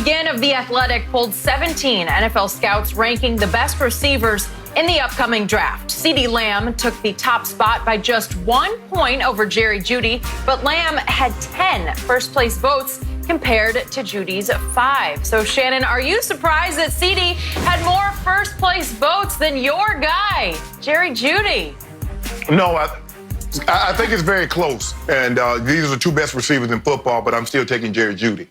McGinn of The Athletic pulled 17 NFL scouts ranking the best receivers in the upcoming draft. CeeDee Lamb took the top spot by just 1 point over Jeudy, but Lamb had 10 first-place votes compared to Jeudy's 5. So, Shannon, are you surprised that CeeDee had more first-place votes than your guy, Jeudy? No, I think it's very close. And these are the two best receivers in football, but I'm still taking Jeudy.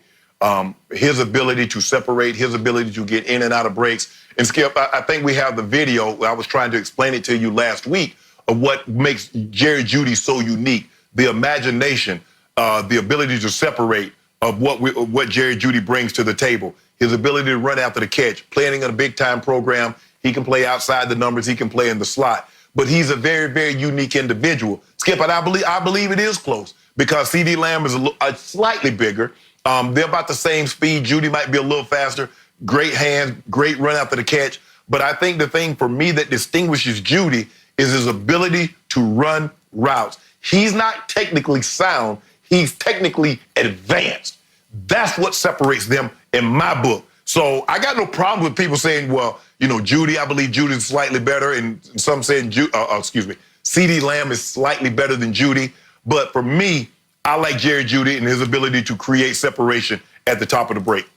His ability to separate, his ability to get in and out of breaks. And Skip, I think we have the video. I was trying to explain it to you last week of what makes Jeudy so unique. The imagination, the ability to separate of what Jeudy brings to the table. His ability to run after the catch, playing in a big-time program. He can play outside the numbers. He can play in the slot. But he's a very, very unique individual. Skip, and I believe it is close because CeeDee Lamb is slightly bigger. They're about the same speed. Jeudy might be a little faster. Great hands, great run after the catch. But I think the thing for me that distinguishes Jeudy is his ability to run routes. He's not technically sound. He's technically advanced. That's what separates them in my book. So I got no problem with people saying, well, you know, Jeudy, I believe Judy's slightly better. And some saying, CeeDee Lamb is slightly better than Jeudy. But for me, I like Jeudy and his ability to create separation at the top of the break.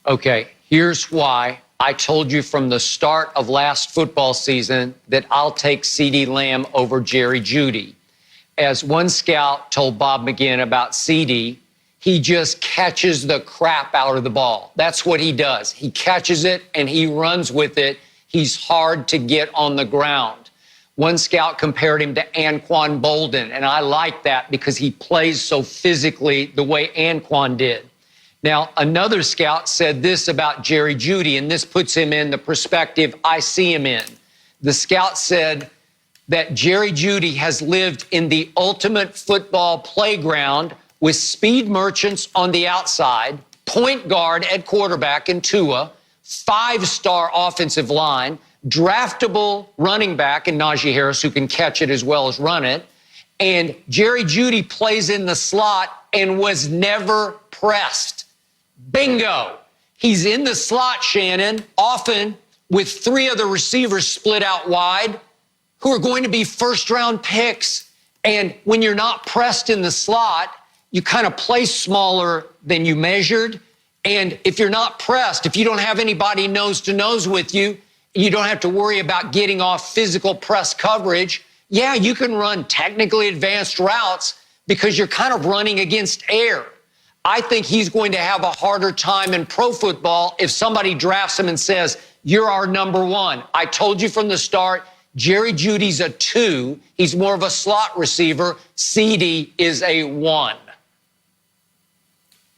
Okay, here's why I told you from the start of last football season that I'll take CeeDee Lamb over Jeudy. As one scout told Bob McGinn about CeeDee, he just catches the crap out of the ball. That's what he does. He catches it and he runs with it. He's hard to get on the ground. One scout compared him to Anquan Bolden, and I like that because he plays so physically the way Anquan did. Now, another scout said this about Jeudy, and this puts him in the perspective I see him in. The scout said that Jeudy has lived in the ultimate football playground with speed merchants on the outside, point guard at quarterback in Tua, 5-star offensive line, draftable running back in Najee Harris who can catch it as well as run it, and Jeudy plays in the slot and was never pressed. Bingo! He's in the slot, Shannon, often with 3 other receivers split out wide who are going to be first-round picks. And when you're not pressed in the slot, you kind of play smaller than you measured. And if you're not pressed, if you don't have anybody nose-to-nose with you, you don't have to worry about getting off physical press coverage. Yeah, you can run technically advanced routes because you're kind of running against air. I think he's going to have a harder time in pro football if somebody drafts him and says, you're our number 1. I told you from the start, Jeudy's a 2. He's more of a slot receiver. CeeDee is a 1.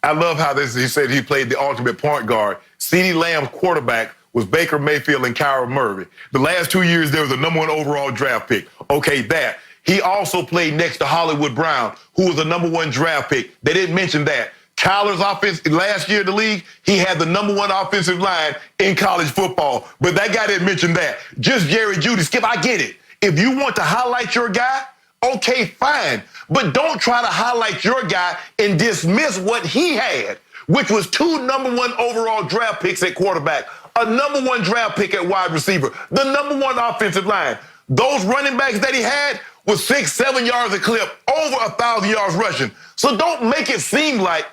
I love how he said he played the ultimate point guard. CeeDee Lamb's quarterback was Baker Mayfield and Kyler Murray. The last 2 years, there was a number 1 overall draft pick. Okay, that. He also played next to Hollywood Brown, who was the number 1 draft pick. They didn't mention that. Kyler's offense last year in the league, he had the number 1 offensive line in college football. But that guy didn't mention that. Just Jeudy. Skip, I get it. If you want to highlight your guy, okay, fine. But don't try to highlight your guy and dismiss what he had, which was 2 number 1 overall draft picks at quarterback, a number 1 draft pick at wide receiver, the number 1 offensive line. Those running backs that he had was 6-7 yards a clip, over 1,000 yards rushing. So don't make it seem like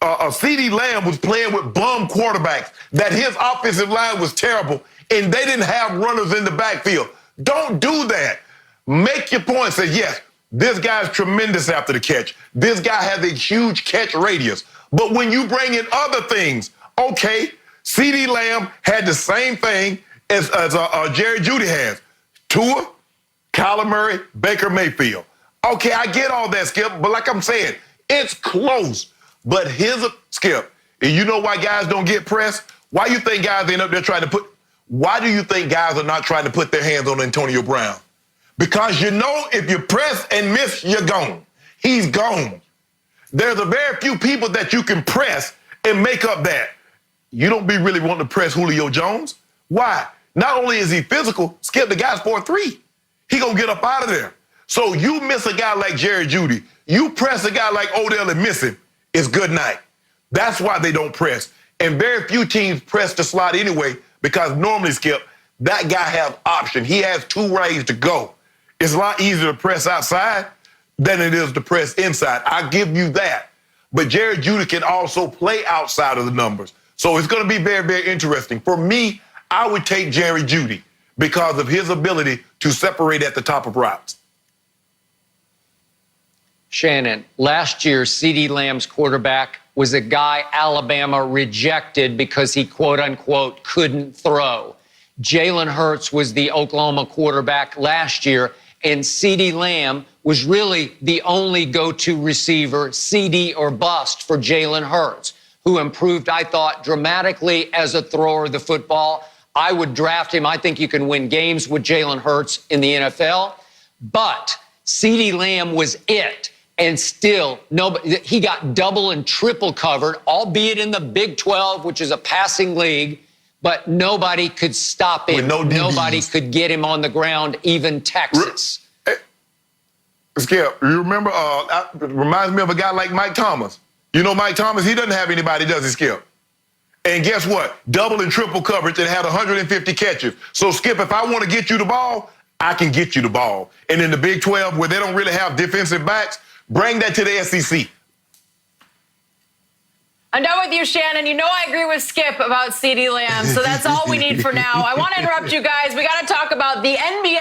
CeeDee Lamb was playing with bum quarterbacks, that his offensive line was terrible, and they didn't have runners in the backfield. Don't do that. Make your point. Say, yes, this guy's tremendous after the catch. This guy has a huge catch radius. But when you bring in other things, okay, CeeDee Lamb had the same thing as Jeudy has. Tua, Kyler Murray, Baker Mayfield. Okay, I get all that, Skip, but like I'm saying, it's close. But here's a Skip, and you know why guys don't get pressed? Why you think guys end up there trying to why do you think guys are not trying to put their hands on Antonio Brown? Because you know if you press and miss, you're gone. He's gone. There's a very few people that you can press and make up that. You don't be really wanting to press Julio Jones. Why? Not only is he physical, Skip, the guy's 4'3". He gonna get up out of there. So you miss a guy like Jeudy, you press a guy like Odell and miss him, it's good night. That's why they don't press. And very few teams press the slot anyway, because normally, Skip, that guy has option. He has two ways to go. It's a lot easier to press outside than it is to press inside. I give you that. But Jerry Jeudy can also play outside of the numbers. So it's going to be very, very interesting. For me, I would take Jerry Jeudy because of his ability to separate at the top of routes. Shannon, last year, CeeDee Lamb's quarterback was a guy Alabama rejected because he, quote unquote, couldn't throw. Jalen Hurts was the Oklahoma quarterback last year, and CeeDee Lamb was really the only go-to receiver, CeeDee or bust, for Jalen Hurts, who improved, I thought, dramatically as a thrower of the football. I would draft him. I think you can win games with Jalen Hurts in the NFL. But CeeDee Lamb was it. And still, nobody, he got double and triple covered, albeit in the Big 12, which is a passing league, but nobody could stop him. Nobody could get him on the ground, even Texas. Skip, you remember, reminds me of a guy like Mike Thomas. You know Mike Thomas, he doesn't have anybody, does he, Skip? And guess what? Double and triple coverage and had 150 catches. So, Skip, if I want to get you the ball, I can get you the ball. And in the Big 12, where they don't really have defensive backs, bring that to the SEC. I'm done with you, Shannon. You know I agree with Skip about CeeDee Lamb, so that's all we need for now. I want to interrupt you guys. We got to talk about the NBA.